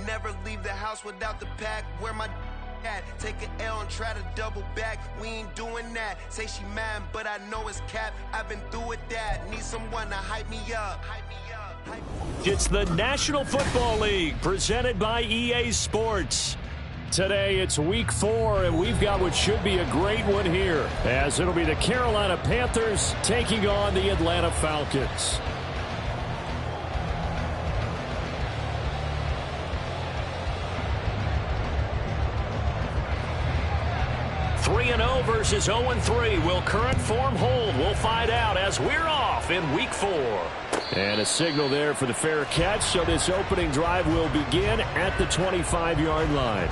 Never leave the house without the pack. Where my at? Take an L and try to double back. We ain't doing that. Say she mad, but I know it's cap. I've been through with that. Need someone to hype me up. It's the National Football League presented by EA Sports. Today it's week 4, and we've got what should be a great one here, as it'll be the Carolina Panthers taking on the Atlanta Falcons. 3-0 versus 0-3. Will current form hold? We'll find out as we're off in week 4. And a signal there for the fair catch, so this opening drive will begin at the 25-yard line.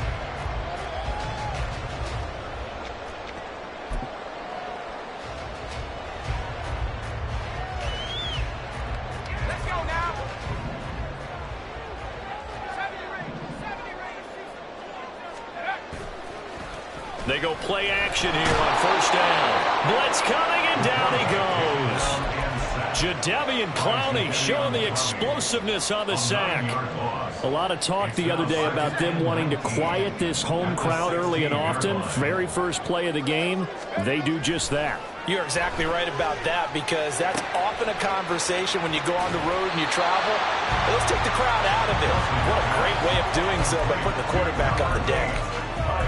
They go play action here on first down. Blitz coming, and down he goes. Jadeveon Clowney showing the explosiveness on the sack. A lot of talk the other day about them wanting to quiet this home crowd early and often. Very first play of the game, they do just that. You're exactly right about that, because that's often a conversation when you go on the road and you travel. Let's take the crowd out of it. What a great way of doing so by putting the quarterback on the deck.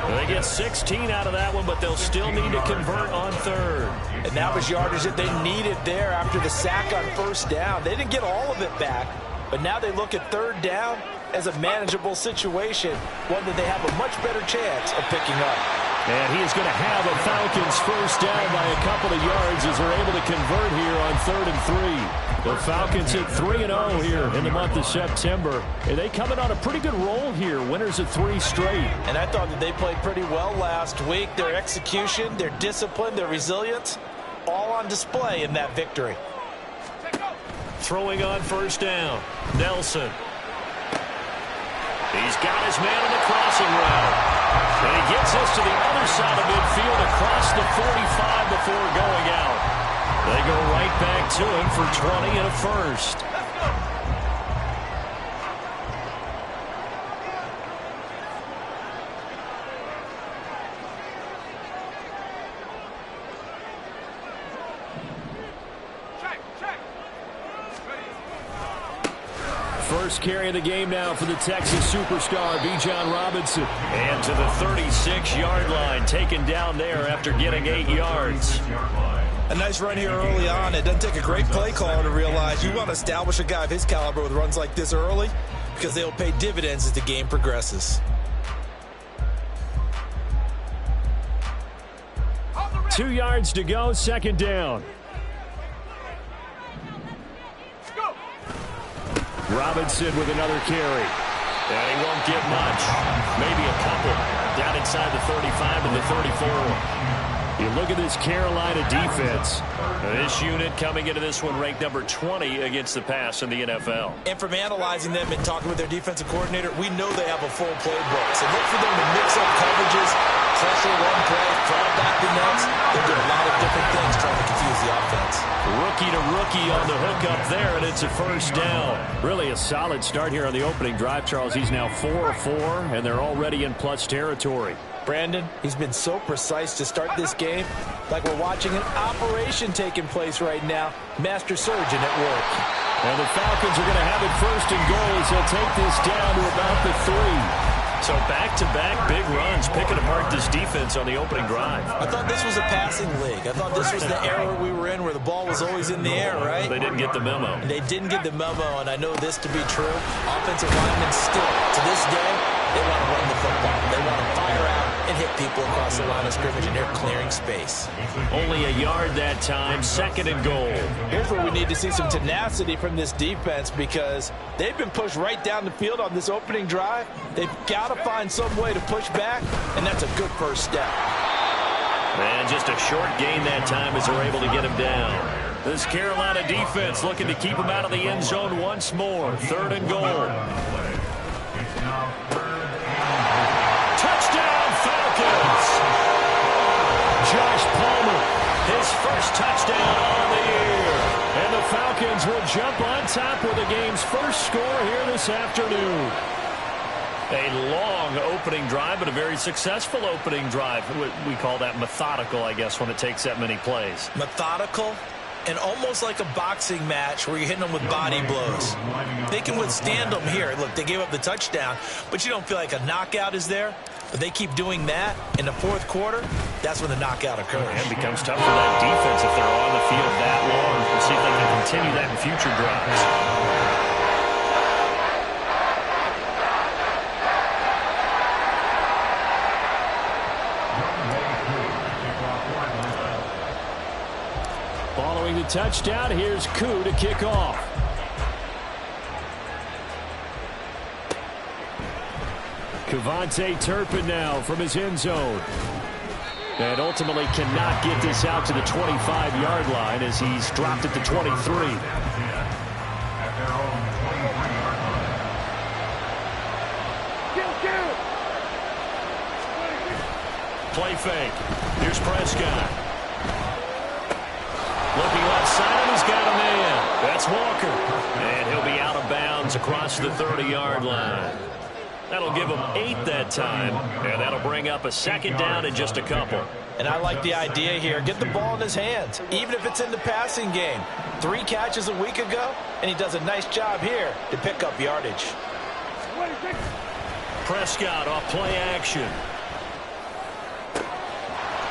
They get 16 out of that one, but they'll still need to convert on third. And that was yardage that they needed there after the sack on first down. They didn't get all of it back, but now they look at third down as a manageable situation, one that they have a much better chance of picking up. And he is going to have a Falcons first down by a couple of yards as they're able to convert here on 3rd and 3. The Falcons hit 3-0 here in the month of September. And they come in on a pretty good roll here, winners of 3 straight. And I thought that they played pretty well last week. Their execution, their discipline, their resilience, all on display in that victory. Throwing on first down, Nelson. He's got his man on the crossing route. And he gets us to the other side of midfield across the 45 before going out. They go right back to him for 20 and a first. First carry of the game now for the Texas superstar, Bijan Robinson. And to the 36-yard line, taken down there after getting 8 yards. A nice run here early on. It doesn't take a great play caller to realize you want to establish a guy of his caliber with runs like this early, because they'll pay dividends as the game progresses. 2 yards to go, second down. Robinson with another carry. And he won't get much. Maybe a couple. Down inside the 35 and the 34. You look at this Carolina defense. This unit coming into this one ranked number 20 against the pass in the NFL. And from analyzing them and talking with their defensive coordinator, we know they have a full playbook. So look for them to mix up coverages, pressure one play, fall back the next. They'll do a lot of different things trying to confuse the offense. Rookie to rookie on the hook up there, and it's a first down. Really a solid start here on the opening drive, Charles. He's now 4-4, and they're already in plus territory. Brandon, he's been so precise to start this game, like we're watching an operation taking place right now. Master surgeon at work. And the Falcons are going to have it first and goal as they'll take this down to about the 3. So back-to-back big runs, picking apart this defense on the opening drive. I thought this was a passing league. I thought this was the era we were in where the ball was always in the air, right? They didn't get the memo. They didn't get the memo, and I know this to be true. Offensive linemen still, to this day, they want to run the football. They want to fire out and hit people across the line of scrimmage, and they're clearing space. Only a yard that time, second and goal. Here's where we need to see some tenacity from this defense, because they've been pushed right down the field on this opening drive. They've got to find some way to push back, and that's a good first step. And just a short gain that time as they're able to get him down. This Carolina defense looking to keep him out of the end zone once more. Third and goal. Touchdown, Falcons! Josh Palmer, his first touchdown on the year. And the Falcons will jump on top with the game's first score here this afternoon. A long opening drive, but a very successful opening drive. We call that methodical, I guess, when it takes that many plays. Methodical and almost like a boxing match where you're hitting them with body blows. They can withstand them here. Look, they gave up the touchdown, but you don't feel like a knockout is there. But they keep doing that in the fourth quarter, that's when the knockout occurs. It becomes tough for that defense if they're on the field that long. We'll see if they can continue that in future drives. Following the touchdown, here's Koo to kick off. Kevontae Turpin now from his end zone. And ultimately cannot get this out to the 25-yard line as he's dropped at the 23. Play fake. Here's Prescott. Looking left side, he's got a man. That's Walker. And he'll be out of bounds across the 30-yard line. That'll give him 8 that time, and that'll bring up a second down in just a couple. And I like the idea here. Get the ball in his hands, even if it's in the passing game. 3 catches a week ago, and he does a nice job here to pick up yardage. Prescott off play action.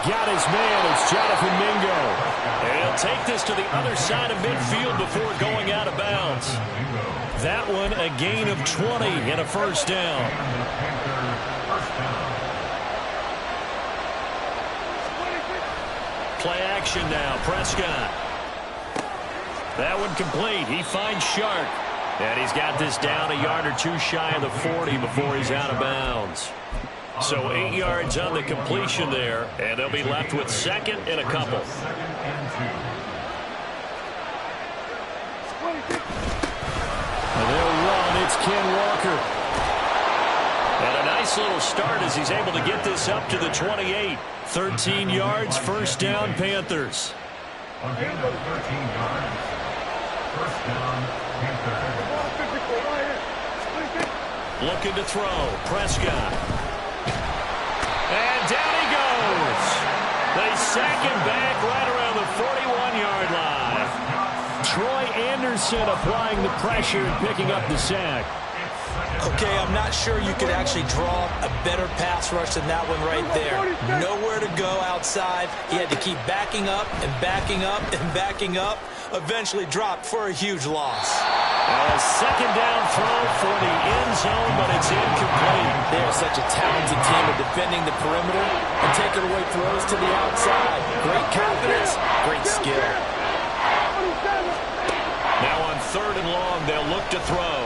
Got his man. It's Jonathan Mingo. And he'll take this to the other side of midfield before going out of bounds. That one a gain of 20 and a first down. Play action now. Prescott. That one complete. He finds Shark. And he's got this down a yard or 2 shy of the 40 before he's out of bounds. So 8 yards on the completion there, and they'll be left with second and a couple. And they'll run. It's Ken Walker. And a nice little start as he's able to get this up to the 28. 13 yards, first down, Panthers. Again, 13 yards. First down, Panthers. Looking to throw. Prescott. And down he goes. They sack him back right around the 41-yard line. Troy Anderson applying the pressure and picking up the sack. Okay, I'm not sure you could actually draw a better pass rush than that one right there. Nowhere to go outside. He had to keep backing up and backing up and backing up. Eventually dropped for a huge loss. A second down throw for the end zone, but it's incomplete. They are such a talented team at defending the perimeter and taking away throws to the outside. Great confidence, great skill. Now on 3rd and long, they'll look to throw.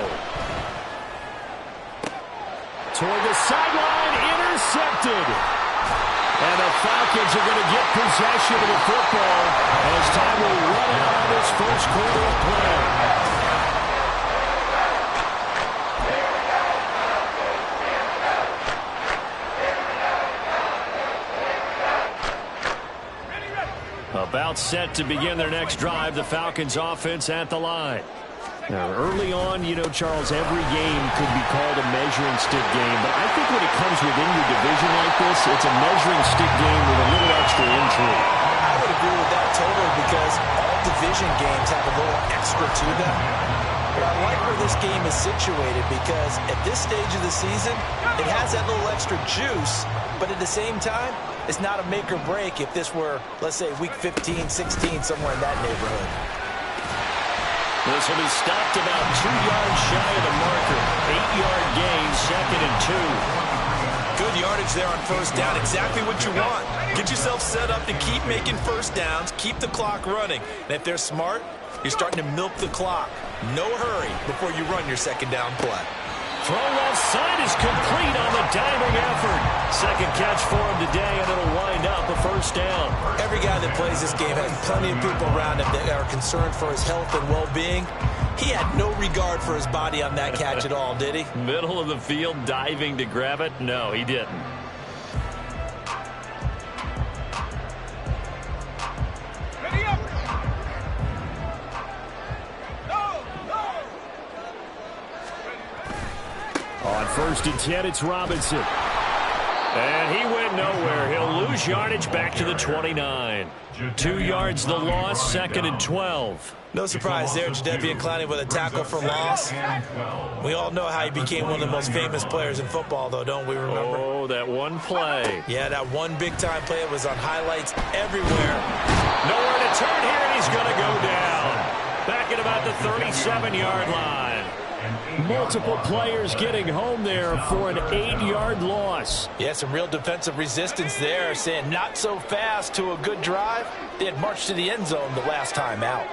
Toward the sideline, intercepted. And the Falcons are going to get possession of the football as time will run out on this first quarter of play. About set to begin their next drive, the Falcons offense at the line. Now, early on, you know, Charles, every game could be called a measuring stick game, but I think when it comes within your division like this, it's a measuring stick game with a little extra intrigue. I would agree with that totally because all division games have a little extra to them. But I like where this game is situated because at this stage of the season, it has that little extra juice, but at the same time, it's not a make or break if this were, let's say, week 15, 16, somewhere in that neighborhood. This will be stopped about 2 yards shy of the marker. 8-yard gain, 2nd and 2. Good yardage there on first down. Exactly what you want. Get yourself set up to keep making first downs, keep the clock running. And if they're smart, you're starting to milk the clock. No hurry before you run your second down play. Throw left side is complete on the diving effort. Second catch for him today, and it'll wind up a first down. Every guy that plays this game has plenty of people around him that are concerned for his health and well-being. He had no regard for his body on that catch at all, did he? Middle of the field, diving to grab it? No, he didn't. On 1st and 10, it's Robinson. And he went nowhere. He'll lose yardage back to the 29. 2 yards the loss, 2nd and 12. No surprise there, Jadeveon Clowney with a tackle for loss. We all know how he became one of the most famous players in football, though, don't we remember? Oh, that one play. Yeah, that one big-time play. It was on highlights everywhere. Nowhere to turn here, and he's going to go down. Back at about the 37-yard line. Multiple players getting home there for an 8-yard loss. Yeah, some real defensive resistance there, saying not so fast to a good drive. They had marched to the end zone the last time out.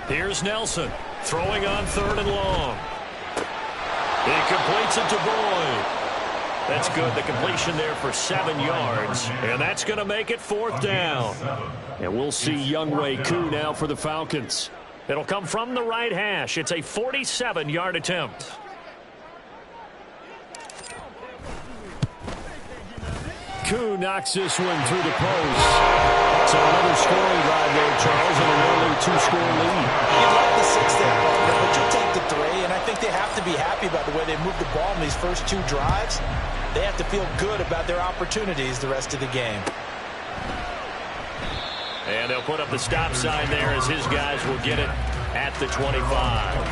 Here's Nelson throwing on 3rd and long. He completes it to Boyd. That's good. The completion there for 7 yards. And that's going to make it 4th down. And we'll see Younghoe Koo now for the Falcons. It'll come from the right hash. It's a 47-yard attempt. Koo knocks this one through the post. So another scoring drive there, Charles, and an early 2-score lead. You'd like the 6 there, but you'll take the 3, and I think they have to be happy about the way they moved the ball in these first 2 drives. They have to feel good about their opportunities the rest of the game. And they'll put up the stop sign there as his guys will get it at the 25.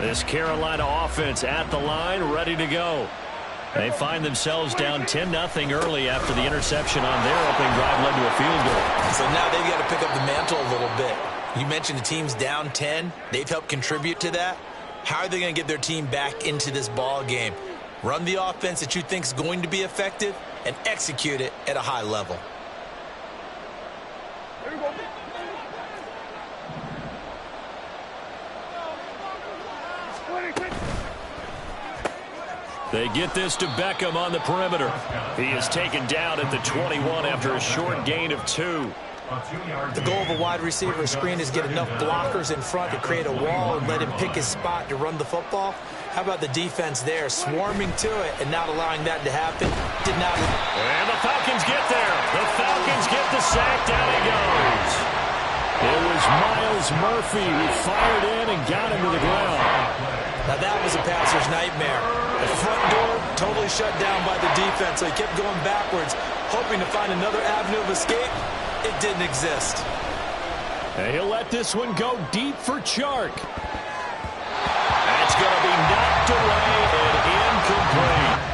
This Carolina offense at the line, ready to go. They find themselves down 10-0 early after the interception on their opening drive led to a field goal. So now they've got to pick up the mantle a little bit. You mentioned the team's down 10. They've helped contribute to that. How are they going to get their team back into this ball game? Run the offense that you think is going to be effective and execute it at a high level. They get this to Beckham on the perimeter. He is taken down at the 21 after a short gain of 2. The goal of a wide receiver screen is get enough blockers in front to create a wall and let him pick his spot to run the football. How about the defense there, swarming to it and not allowing that to happen? Did not. And the Falcons get there. The Falcons get the sack. Down he goes. It was Myles Murphy who fired in and got him to the ground. Now that was a passer's nightmare. The front door totally shut down by the defense, so he kept going backwards, hoping to find another avenue of escape. It didn't exist. And he'll let this one go deep for Chark. That's going to be knocked away and incomplete.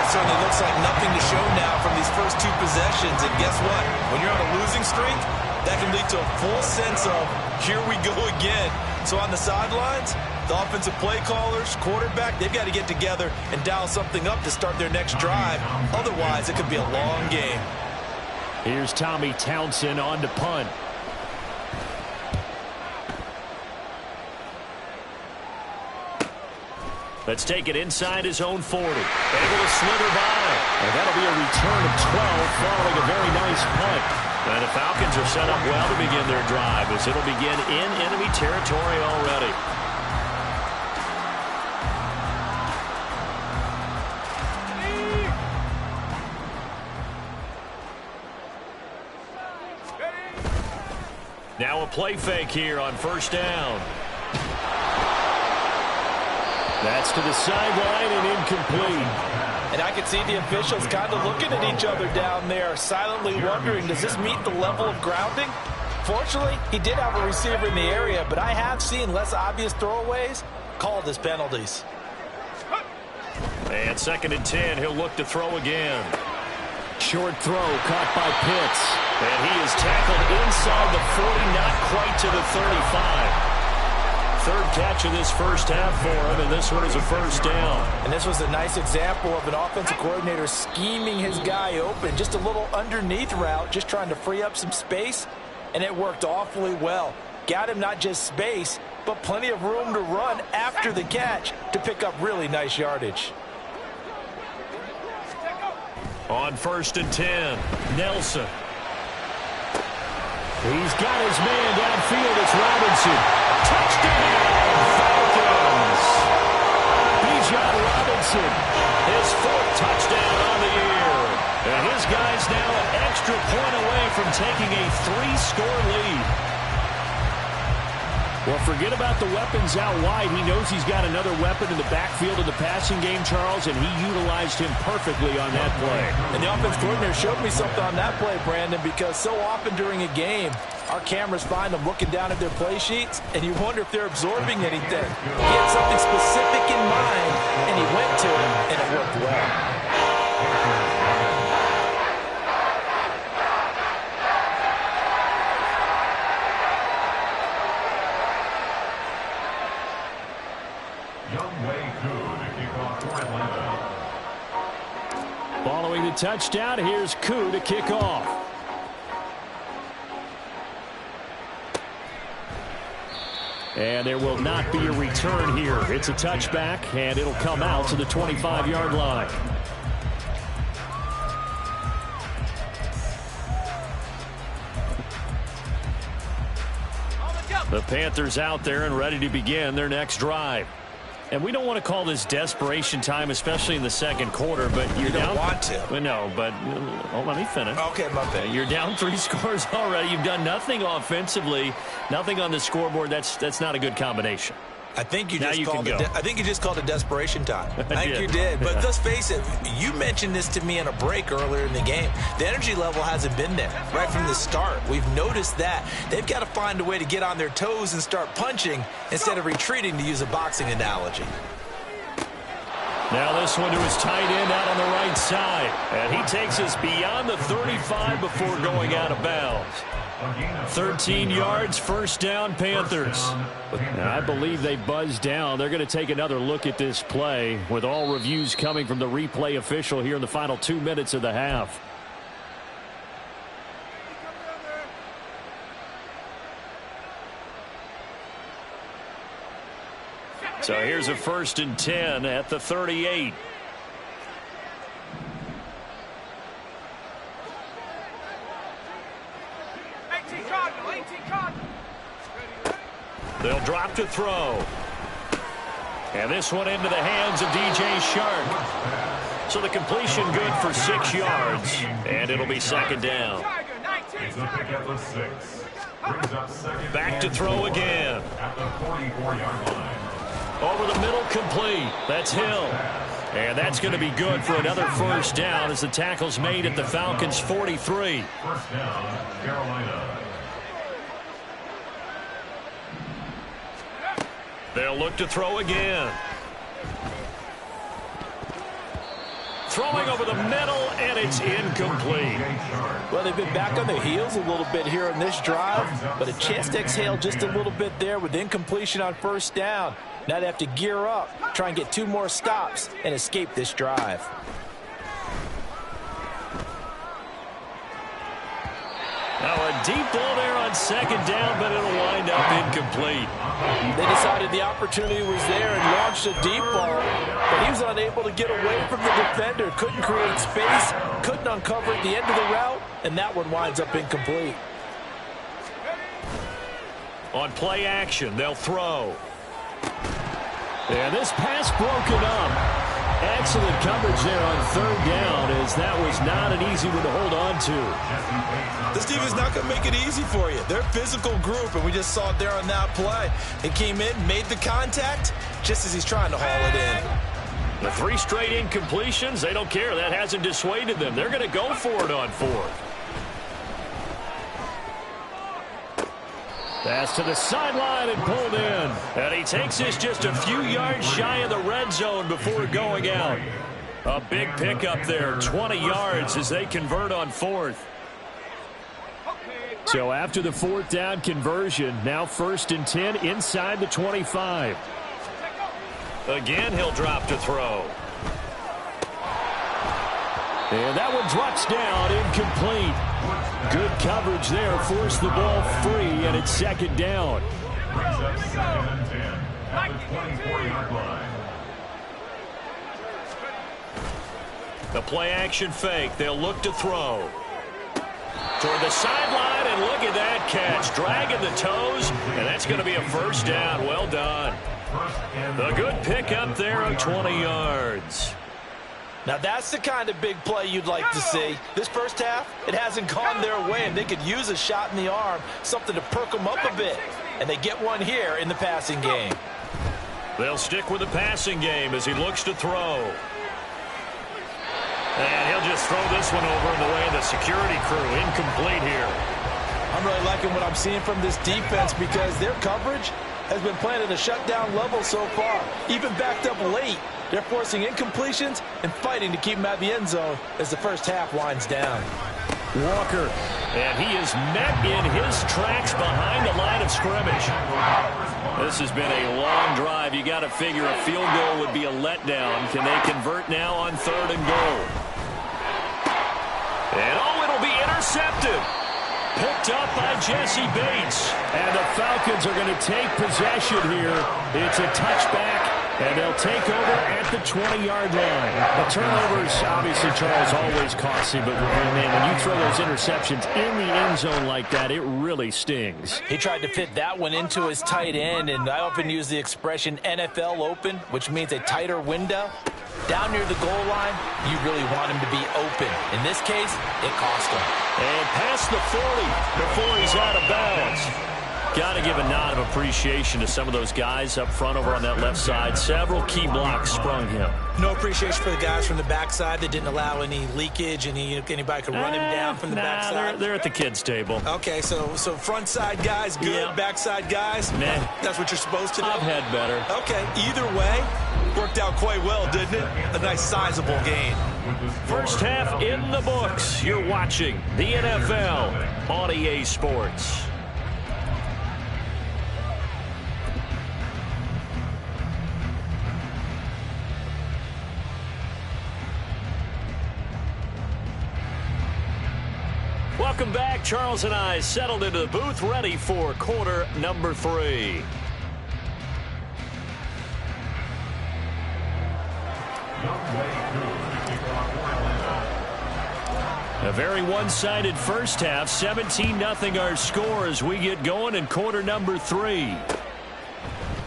Certainly looks like nothing to show now from these first 2 possessions. And guess what? When you're on a losing streak, that can lead to a full sense of, here we go again. So on the sidelines, the offensive play callers, quarterback, they've got to get together and dial something up to start their next drive. Otherwise, it could be a long game. Here's Tommy Townsend on to punt. Let's take it inside his own 40. Able to slither by. And that'll be a return of 12 following a very nice punt. And the Falcons are set up well to begin their drive as it'll begin in enemy territory already. Now a play fake here on 1st down. That's to the sideline and incomplete. And I can see the officials kind of looking at each other down there, silently wondering, does this meet the level of grounding? Fortunately, he did have a receiver in the area, but I have seen less obvious throwaways. called as penalties. And 2nd and 10, he'll look to throw again. Short throw caught by Pitts. And he is tackled inside the 40, not quite to the 35. 3rd catch of this first half for him, and this one is a first down. And this was a nice example of an offensive coordinator scheming his guy open. Just a little underneath route, just trying to free up some space, and it worked awfully well. Got him not just space, but plenty of room to run after the catch to pick up really nice yardage. On 1st and 10, Nelson. He's got his man downfield. It's Robinson. Touchdown, Falcons! Bijan Robinson. His 4th touchdown on the year. And his guy's now an extra point away from taking a 3-score lead. Well, forget about the weapons out wide. He knows he's got another weapon in the backfield of the passing game, Charles, and he utilized him perfectly on that play. And the offense coordinator showed me something on that play, Brandon, because so often during a game, our cameras find them looking down at their play sheets, and you wonder if they're absorbing anything. He had something specific in mind, and he went to it, and it worked well. Following the touchdown, here's Koo to kick off. And there will not be a return here. It's a touchback, and it'll come out to the 25-yard line. The Panthers out there and ready to begin their next drive. And we don't want to call this desperation time, especially in the 2nd quarter, but you're down. You don't want to. Well, no, but let me finish. Okay, my bad. You're down 3 scores already. You've done nothing offensively, nothing on the scoreboard. That's not a good combination. I think you Now just you called can it. go. I think you just called it desperation time. I think did. you did. But Yeah. let's face it. You mentioned this to me in a break earlier in the game. The energy level hasn't been there right from the start. We've noticed that they've got to find a way to get on their toes and start punching instead of retreating, to use a boxing analogy. Now this one to his tight end out on the right side. And he takes us beyond the 35 before going out of bounds. 13 yards, first down, Panthers. Now, I believe they buzzed down. They're going to take another look at this play with all reviews coming from the replay official here in the final 2 minutes of the half. So here's a 1st and 10 at the 38. They'll drop to throw. And this one into the hands of DJ Shark. So the completion good for 6 yards. And it'll be 2nd down. Back to throw again. At the 44-yard line. Over the middle, complete. That's Hill. And that's going to be good for another first down as the tackle's made at the Falcons' 43. First down, Carolina. They'll look to throw again. Throwing over the middle, and it's incomplete. Well, they've been back on their heels a little bit here on this drive, but a chance to exhale just a little bit there with incompletion on first down. Now they have to gear up, try and get 2 more stops, and escape this drive. Now a deep ball there on 2nd down, but it'll wind up incomplete. They decided the opportunity was there and launched a deep ball, but he was unable to get away from the defender. Couldn't create space, couldn't uncover at the end of the route, and that one winds up incomplete. On play action, they'll throw. And this pass broken up. Excellent coverage there on 3rd down, as that was not an easy one to hold on to. This defense is not going to make it easy for you. They're a physical group, and we just saw it there on that play. He came in, made the contact, just as he's trying to haul it in. The 3 straight incompletions, they don't care. That hasn't dissuaded them. They're going to go for it on 4th. Pass to the sideline and pulled in. And he takes this just a few yards shy of the red zone before going out. A big pickup there, 20 yards as they convert on fourth. So after the fourth down conversion, now 1st and 10 inside the 25. Again, he'll drop to throw. And that one drops down, incomplete. Good coverage there, forced the ball free, and it's 2nd down. Brings up 2nd and 10 at the 24-yard line. The play-action fake. They'll look to throw. Toward the sideline, and look at that catch. Dragging the toes, and that's going to be a 1st down. Well done. A good pickup there of 20 yards. Now that's the kind of big play you'd like to see. This first half, it hasn't gone their way, and they could use a shot in the arm, something to perk them up a bit. And they get one here in the passing game. They'll stick with the passing game as he looks to throw. And he'll just throw this one over in the way of the security crew. Incomplete here. I'm really liking what I'm seeing from this defense because their coverage has been playing at a shutdown level so far. Even backed up late, they're forcing incompletions and fighting to keep them out of the end zone as the first half winds down. Walker, and he is met in his tracks behind the line of scrimmage. This has been a long drive. You got to figure a field goal would be a letdown. Can they convert now on 3rd and goal? And it'll be intercepted. Picked up by Jesse Bates. And the Falcons are going to take possession here. It's a touchback, and they'll take over at the 20-yard line. The turnovers, obviously, Charles, always costly, but man, when you throw those interceptions in the end zone like that, it really stings. He tried to fit that one into his tight end, and I often use the expression NFL open, which means a tighter window. Down near the goal line, you really want him to be open. In this case, it cost him. And past the 40 before he's out of bounds. Got to give a nod of appreciation to some of those guys up front over on that left side. Several key blocks sprung him. No appreciation for the guys from the backside that didn't allow any leakage, and anybody could run him down from the backside. They're at the kids' table. Okay, so front side guys good, yeah. Backside guys, nah. That's what you're supposed to do? I've had better. Okay, either way, worked out quite well, didn't it? A nice sizable gain. First half in the books. You're watching the NFL on EA Sports. Welcome back. Charles and I settled into the booth, ready for quarter number 3. A very one-sided first half. 17-0 our score as we get going in quarter number 3.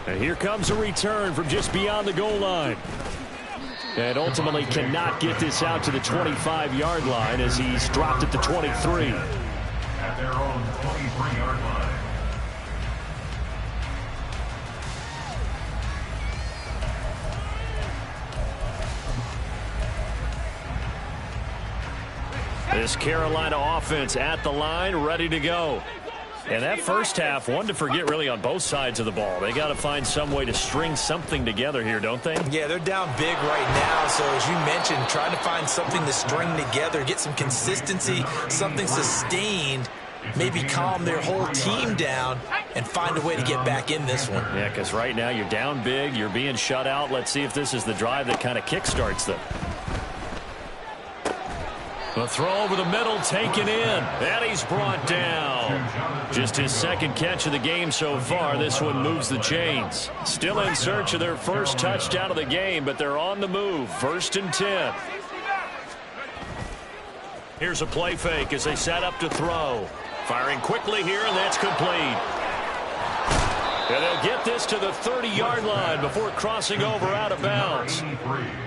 And here comes a return from just beyond the goal line. And ultimately cannot get this out to the 25-yard line as he's dropped at the 23. At their own 23-yard line. This Carolina offense at the line, ready to go. And that first half, one to forget really on both sides of the ball. They got to find some way to string something together here, don't they? Yeah, they're down big right now. So as you mentioned, trying to find something to string together, get some consistency, something sustained, maybe calm their whole team down and find a way to get back in this one. Yeah, because right now you're down big, you're being shut out. Let's see if this is the drive that kind of kickstarts them. The throw over the middle, taken in, and he's brought down. Just his second catch of the game so far. This one moves the chains. Still in search of their first touchdown of the game, but they're on the move. 1st and 10. Here's a play fake as they set up to throw. Firing quickly here, and that's complete. And they'll get this to the 30-yard line before crossing over out of bounds.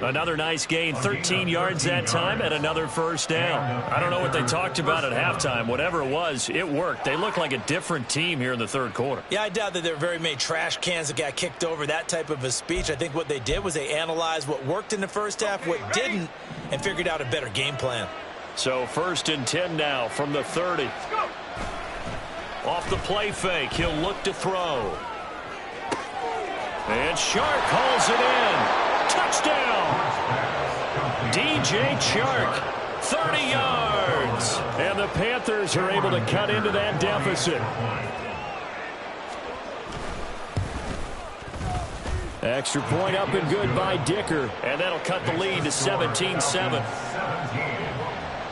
Another nice gain, 13 yards that time, and another first down. I don't know what they talked about at halftime. Whatever it was, it worked. They look like a different team here in the third quarter. Yeah, I doubt that there are very many trash cans that got kicked over, that type of a speech. I think what they did was they analyzed what worked in the first half, what didn't, and figured out a better game plan. So 1st and 10 now from the 30. Off the play fake, he'll look to throw. And Chark hauls it in. Touchdown! DJ Chark, 30 yards. And the Panthers are able to cut into that deficit. Extra point up and good by Dicker. And that'll cut the lead to 17-7. 17.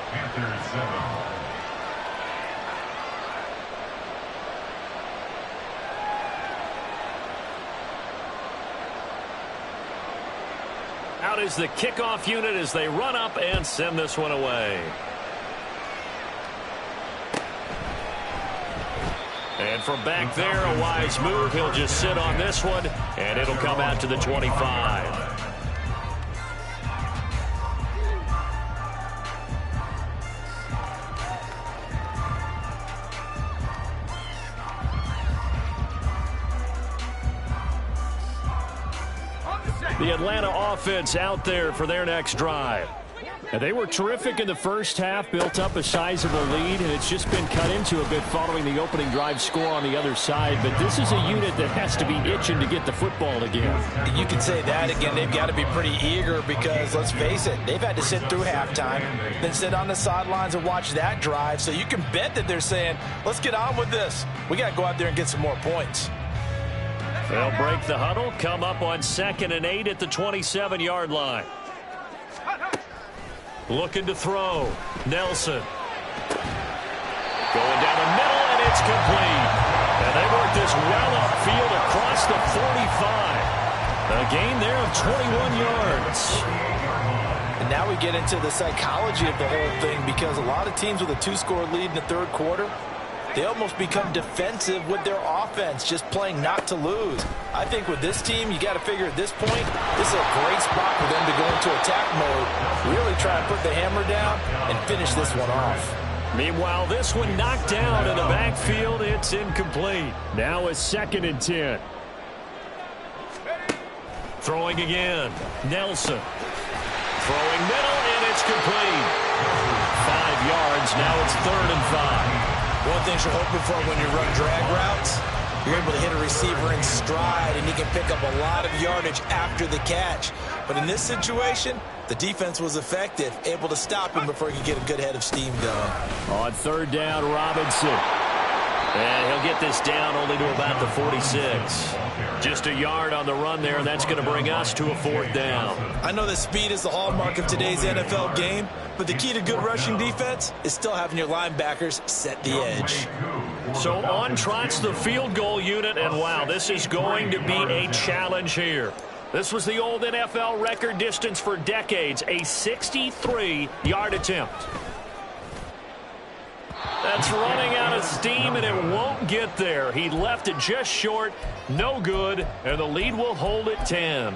Panthers 7. Out is the kickoff unit as they run up and send this one away. And from back there, a wise move. He'll just sit on this one, and it'll come out to the 25. The Atlanta offense out there for their next drive. And they were terrific in the first half, built up a sizable lead, and it's just been cut into a bit following the opening drive score on the other side. But this is a unit that has to be itching to get the football again. You can say that again. They've got to be pretty eager because, let's face it, they've had to sit through halftime, then sit on the sidelines and watch that drive. So you can bet that they're saying, let's get on with this. We got to go out there and get some more points. They'll break the huddle, come up on 2nd and 8 at the 27-yard line. Looking to throw. Nelson. Going down the middle, and it's complete. And they work this well upfield across the 45. A gain there of 21 yards. And now we get into the psychology of the whole thing because a lot of teams with a 2-score lead in the third quarter, they almost become defensive with their offense, just playing not to lose. I think with this team, you got to figure at this point, this is a great spot for them to go into attack mode, really try and put the hammer down and finish this one off. Meanwhile, this one knocked down in the backfield. It's incomplete. Now a 2nd and 10. Throwing again. Nelson. Throwing middle, and it's complete. 5 yards. Now it's 3rd and 5. One thing you're hoping for when you run drag routes, you're able to hit a receiver in stride, and he can pick up a lot of yardage after the catch. But in this situation, the defense was effective, able to stop him before he could get a good head of steam going. On 3rd down, Robinson. And he'll get this down only to about the 46. Just a yard on the run there, and that's going to bring us to a 4th down. I know that speed is the hallmark of today's NFL game, but the key to good rushing defense is still having your linebackers set the edge. So on trots the field goal unit, and wow, this is going to be a challenge here. This was the old NFL record distance for decades, a 63-yard attempt. That's running out of steam, and it won't get there. He left it just short, no good, and the lead will hold at 10.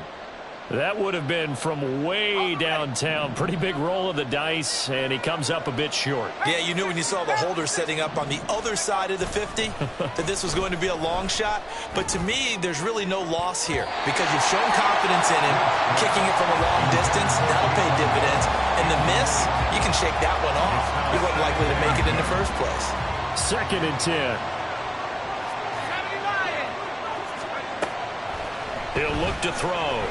That would have been from way downtown. Pretty big roll of the dice, and he comes up a bit short. Yeah, you knew when you saw the holder setting up on the other side of the 50 that this was going to be a long shot. But to me, there's really no loss here because you've shown confidence in him. Kicking it from a long distance, that'll pay dividends. And the miss, you can shake that one off. He wasn't likely to make it in the first place. 2nd and 10. He'll look to throw.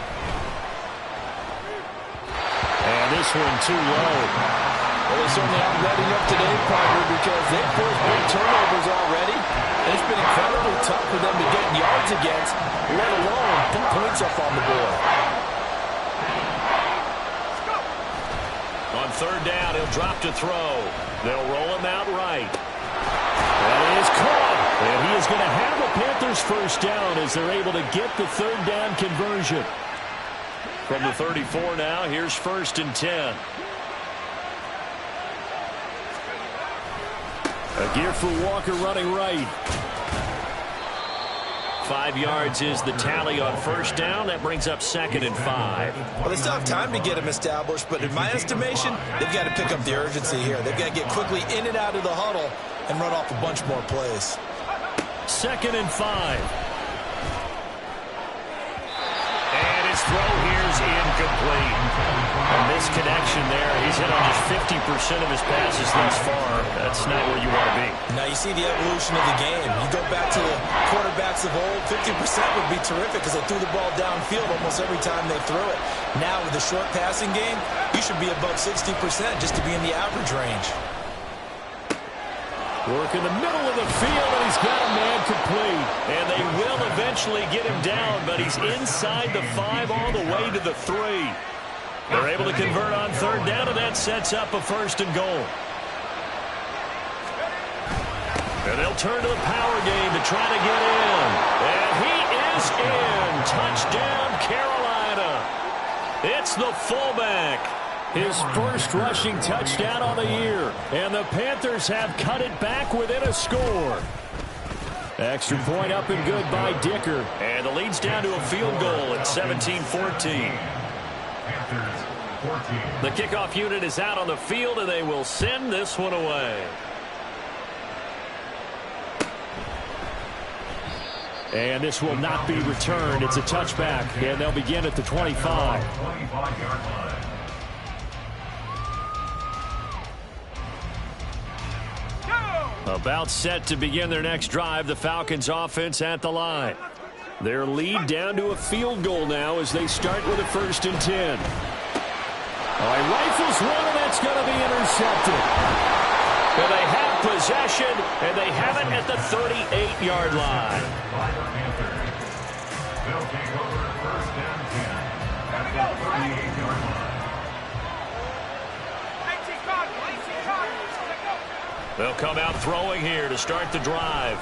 And this one too low. Well, they certainly aren't letting up today, partner, because they've forced big turnovers already. And it's been incredibly tough for them to get yards against, let alone put points up on the board. On 3rd down, he'll drop to throw. They'll roll him out right. That is caught. And he is going to have a Panthers 1st down as they're able to get the 3rd down conversion. From the 34 now, here's 1st and 10. A gear for Walker running right. 5 yards is the tally on 1st down. That brings up 2nd and 5. Well, they still have time to get him established, but in my estimation, they've got to pick up the urgency here. They've got to get quickly in and out of the huddle and run off a bunch more plays. 2nd and 5. And his throw here's incomplete. And Missed connection there. He's hit on just 50% of his passes thus far. That's not where you want to be. Now you see the evolution of the game. You go back to the quarterbacks of old, 50% would be terrific because they threw the ball downfield almost every time they threw it. Now with the short passing game, you should be above 60% just to be in the average range. Work in the middle of the field, and he's got a man complete. And they will eventually get him down, but he's inside the 5 all the way to the 3. They're able to convert on third down, and that sets up a 1st and goal. And they'll turn to the power game to try to get in. And he is in. Touchdown, Carolina. It's the fullback. His first rushing touchdown on the year. And the Panthers have cut it back within a score. Extra point up and good by Dicker. And the lead's down to a field goal at 17-14. The kickoff unit is out on the field, and they will send this one away. And this will not be returned. It's a touchback, and they'll begin at the 25. About set to begin their next drive, the Falcons offense at the line. Their lead down to a field goal now as they start with a 1st and 10. All right, rifles one, and that's going to be intercepted. And they have possession, and they have it at the 38-yard line. They'll take over 1st and 10 at the 38-yard line. They'll come out throwing here to start the drive.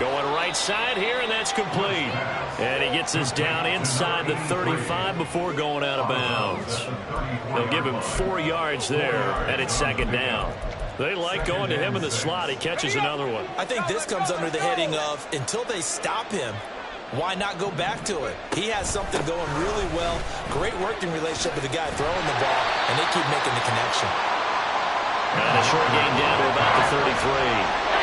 Going right side here, and that's complete. And he gets us down inside the 35 before going out of bounds. They'll give him 4 yards there, and it's 2nd down. They like going to him in the slot. He catches another one. I think this comes under the heading of until they stop him, why not go back to it? He has something going really well. Great working relationship with the guy throwing the ball, and they keep making the connection. And a short gain down to about the 33.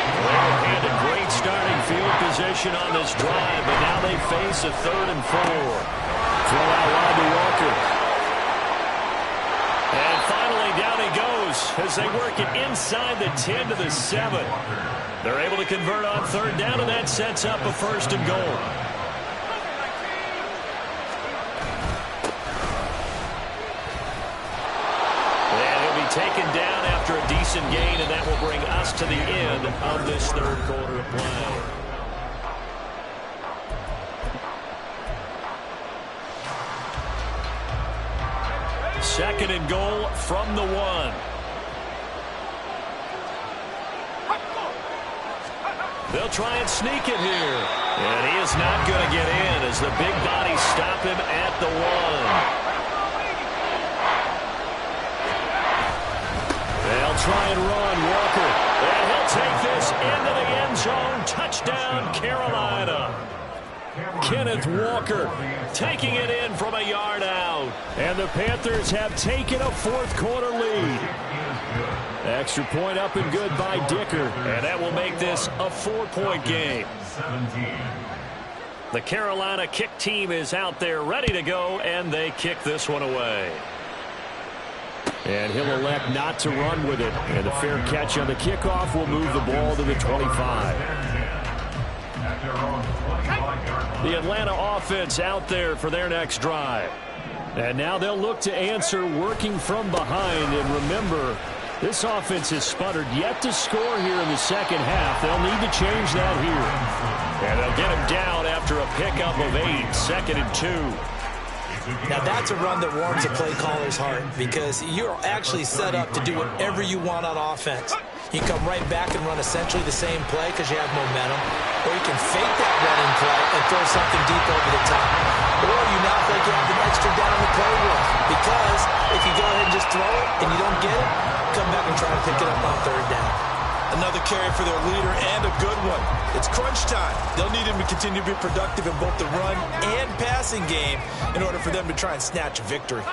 They've had a great starting field position on this drive, but now they face a 3rd and 4. Throw out wide to Walker. And finally, down he goes as they work it inside the 10 to the 7. They're able to convert on third down, and that sets up a 1st and goal. Taken down after a decent gain, and that will bring us to the end of this 3rd quarter of play. Second and goal from the 1. They'll try and sneak it here. And he is not going to get in as the big bodies stop him at the 1. They'll try and run, Walker. And he'll take this into the end zone. Touchdown, Carolina. Kenneth Walker Taking it in from a yard out. And the Panthers have taken a 4th quarter lead. Extra point up and good by Dicker. And that will make this a 4-point game. The Carolina kick team is out there ready to go, and they kick this one away. And he'll elect not to run with it. And the fair catch on the kickoff will move the ball to the 25. The Atlanta offense out there for their next drive. And now they'll look to answer working from behind. And remember, this offense has sputtered yet to score here in the 2nd half. They'll need to change that here. And they'll get him down after a pickup of 8, 2nd and 2. Now that's a run that warms a play caller's heart because you're actually set up to do whatever you want on offense. You can come right back and run essentially the same play because you have momentum, or you can fake that running play and throw something deep over the top. Or you now think you have an extra down to play with because if you go ahead and just throw it and you don't get it, come back and try to pick it up on 3rd down. Another carry for their leader and a good one. It's crunch time. They'll need him to continue to be productive in both the run and passing game in order for them to try and snatch a victory.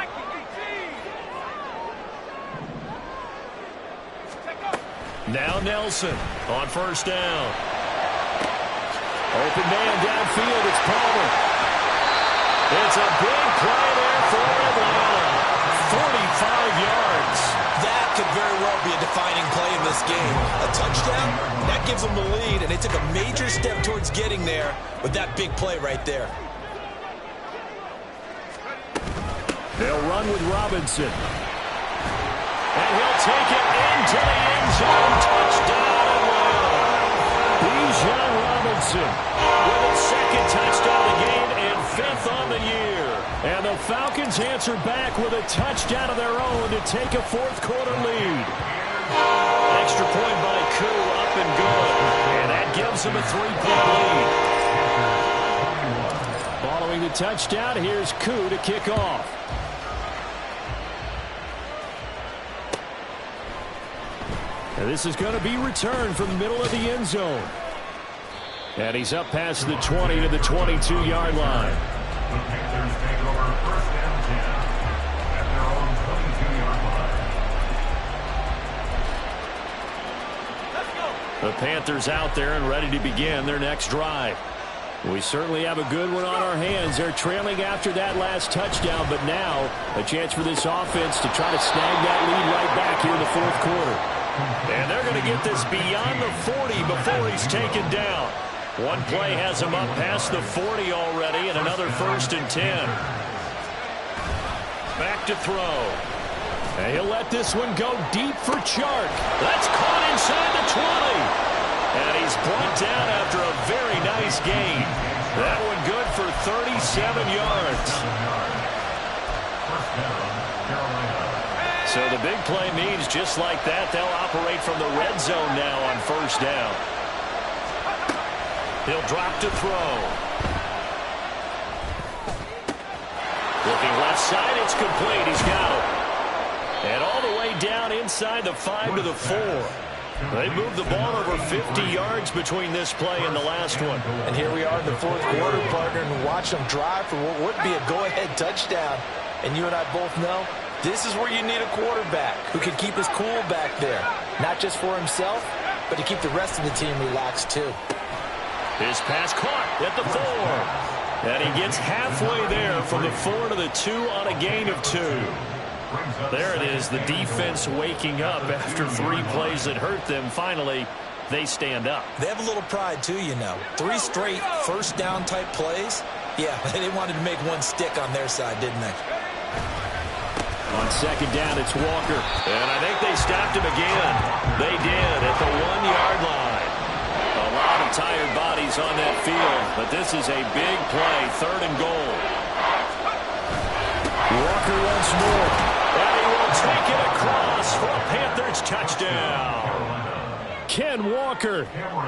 Now Nelson on 1st down. Open man downfield. It's Palmer. It's a big play there for Atlanta. very well be a defining play in this game. A touchdown, that gives them the lead, and they took a major step towards getting there with that big play right there. They'll run with Robinson. And he'll take it into the end zone. Touchdown, Atlanta. Bijan Robinson with a second touchdown of the game and 5th on the year. And the Falcons answer back with a touchdown of their own to take a 4th quarter lead. Extra point by Koo, up and good. And that gives them a 3-point lead. Following the touchdown, here's Koo to kick off. And this is going to be returned from the middle of the end zone. And he's up past the 20 to the 22-yard line. The Panthers take over first down 10 at their own 22-yard line. The Panthers out there and ready to begin their next drive. We certainly have a good one on our hands. They're trailing after that last touchdown, but now a chance for this offense to try to snag that lead right back here in the 4th quarter. And they're going to get this beyond the 40 before he's taken down. One play has him up past the 40 already, and another 1st and 10. Back to throw. And he'll let this one go deep for Chark. That's caught inside the 20. And he's brought down after a very nice gain. That one good for 37 yards. So the big play means just like that, they'll operate from the red zone now on 1st down. He'll drop to throw. Looking left side, it's complete. He's got it. And all the way down inside the 5 to the 4. They moved the ball over 50 yards between this play and the last one. And here we are in the 4th quarter, partner, and watch them drive for what would be a go-ahead touchdown. And you and I both know this is where you need a quarterback who can keep his cool back there. Not just for himself, but to keep the rest of the team relaxed too. His pass caught at the 4. And he gets halfway there from the 4 to the 2 on a gain of 2. There it is, the defense waking up after 3 plays that hurt them. Finally, they stand up. They have a little pride too, you know. 3 straight first down type plays. Yeah, they wanted to make one stick on their side, didn't they? On 2nd down, it's Walker. And I think they stopped him again. They did at the 1-yard line. A lot of tired bodies on that field, but this is a big play, 3rd and goal. Walker once more. And he will take it across for a Panthers touchdown. Ken Walker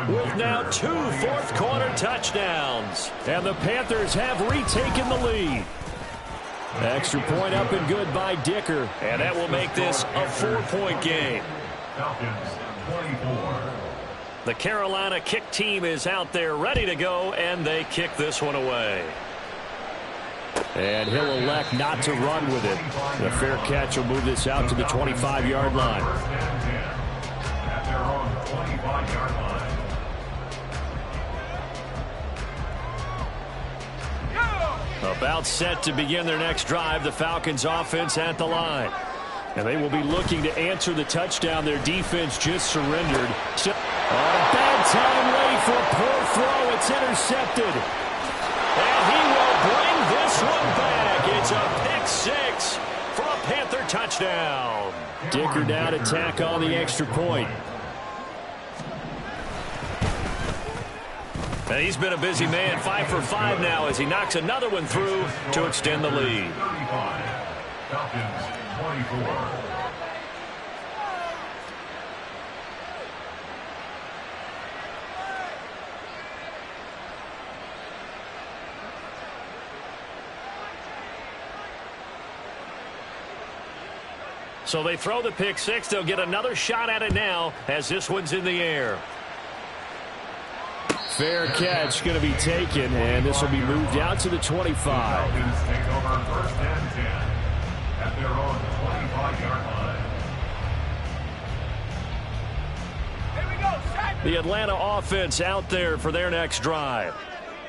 with now 2 fourth-quarter touchdowns. And the Panthers have retaken the lead. Extra point up and good by Dicker. And that will make this a 4-point game. Falcons 24. The Carolina kick team is out there ready to go, and they kick this one away. And he'll elect not to run with it. The fair catch will move this out to the 25-yard line. First down 10 at their own 25-yard line. About set to begin their next drive, the Falcons offense at the line. And they will be looking to answer the touchdown their defense just surrendered. So, bad time late for a poor throw. It's intercepted. And he will bring this one back. It's a pick-6 for a Panther touchdown. Dicker down to tack on the extra point. And he's been a busy man, 5 for 5 now as he knocks another one through to extend the lead. 35. Falcons 24. So they throw the pick-6. They'll get another shot at it now as this one's in the air. Fair catch going to be taken, and this will be moved out to the 25. Falcons take over first and 10 at their own 25-yard line. The Atlanta offense out there for their next drive.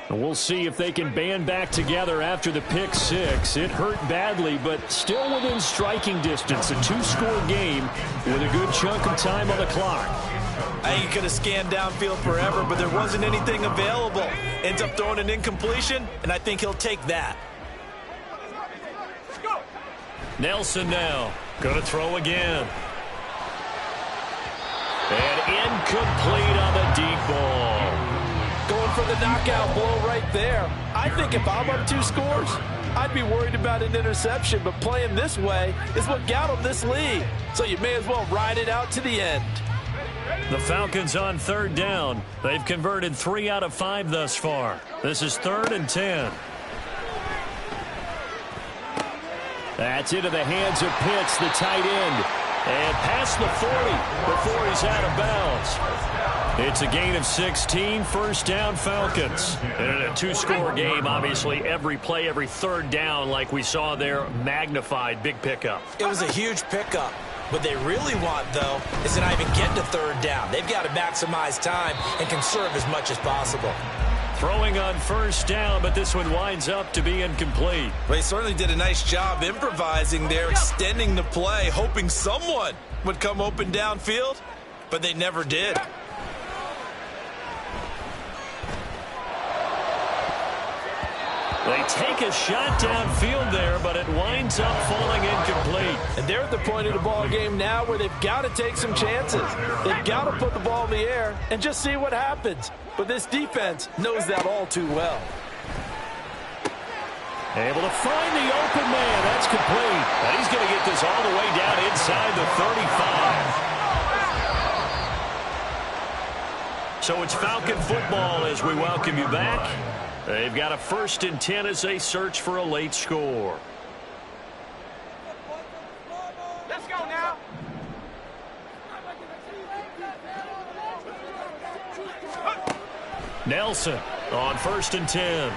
And we'll see if they can band back together after the pick six. It hurt badly, but still within striking distance. A 2-score game with a good chunk of time on the clock. I think he could have scanned downfield forever, but there wasn't anything available. Ends up throwing an incompletion, and I think he'll take that. Nelson now going to throw again. And incomplete on the deep ball. Going for the knockout blow right there. I think if I'm up 2 scores, I'd be worried about an interception, but playing this way is what got him this lead. So you may as well ride it out to the end. The Falcons on 3rd down. They've converted 3 out of 5 thus far. This is 3rd and 10. That's into the hands of Pitts, the tight end. And past the 40 before he's out of bounds. It's a gain of 16, 1st down Falcons. And in a 2-score game, obviously every play, every 3rd down like we saw there, magnified, big pickup. It was a huge pickup. What they really want, though, is to not even get to 3rd down. They've got to maximize time and conserve as much as possible. Throwing on 1st down, but this one winds up to be incomplete. They certainly did a nice job improvising there, extending the play, hoping someone would come open downfield, but they never did. They take a shot downfield there, but it winds up falling incomplete. And they're at the point of the ball game now where they've got to take some chances. They've got to put the ball in the air and just see what happens. But this defense knows that all too well. Able to find the open man. That's complete. And he's going to get this all the way down inside the 35. So it's Falcon football as we welcome you back. They've got a 1st and 10 as they search for a late score. Let's go now. Nelson on 1st and 10.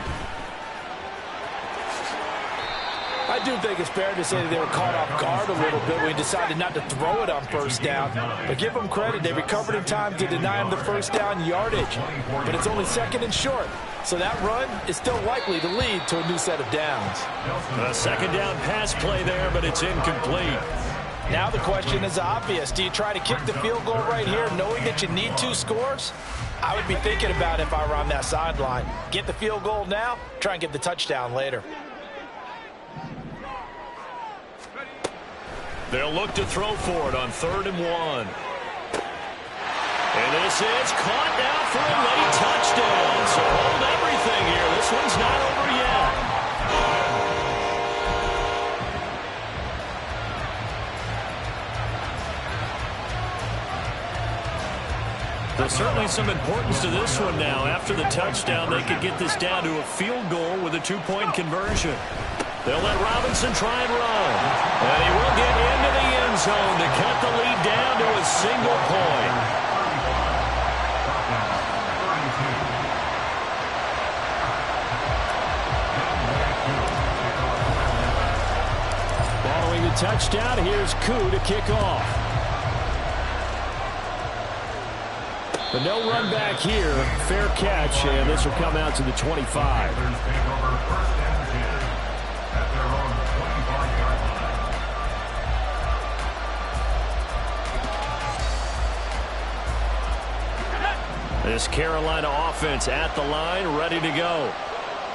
I do think it's fair to say that they were caught off guard a little bit when we decided not to throw it on 1st down. But give them credit. They recovered in time to deny them the 1st down yardage. But it's only 2nd and short. So that run is still likely to lead to a new set of downs. A 2nd down pass play there, but it's incomplete. Now the question is obvious. Do you try to kick the field goal right here knowing that you need 2 scores? I would be thinking about it if I were on that sideline. Get the field goal now, try and get the touchdown later. They'll look to throw for it on 3rd and 1. And this is caught now for a late touchdown. So hold everything here. This one's not over yet. There's certainly some importance to this one now. After the touchdown, they could get this down to a field goal with a 2-point conversion. They'll let Robinson try and run. And he will get into the end zone to cut the lead down to a single point. Following the touchdown, here's Koo to kick off. But no run back here. Fair catch, and this will come out to the 25. This Carolina offense at the line, ready to go.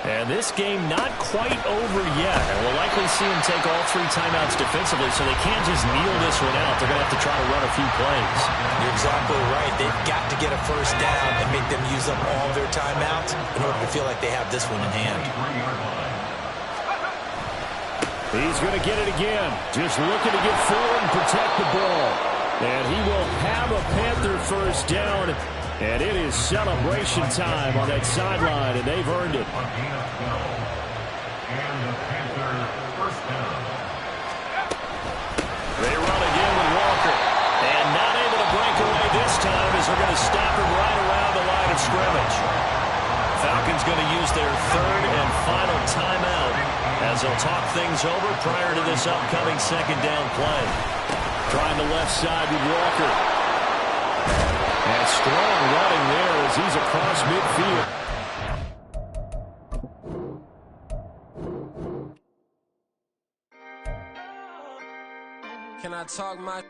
And this game not quite over yet. And we'll likely see them take all 3 timeouts defensively, so they can't just kneel this one out. They're going to have to try to run a few plays. You're exactly right. They've got to get a 1st down and make them use up all their timeouts in order to feel like they have this one in hand. He's going to get it again. Just looking to get forward and protect the ball. And he will have a Panther 1st down. And it is celebration time on that sideline, and they've earned it. They run again with Walker. And not able to break away this time as they're going to stop him right around the line of scrimmage. Falcons going to use their 3rd and final timeout as they'll talk things over prior to this upcoming 2nd down play. Trying the left side with Walker. And strong running there as he's across midfield. Can I talk my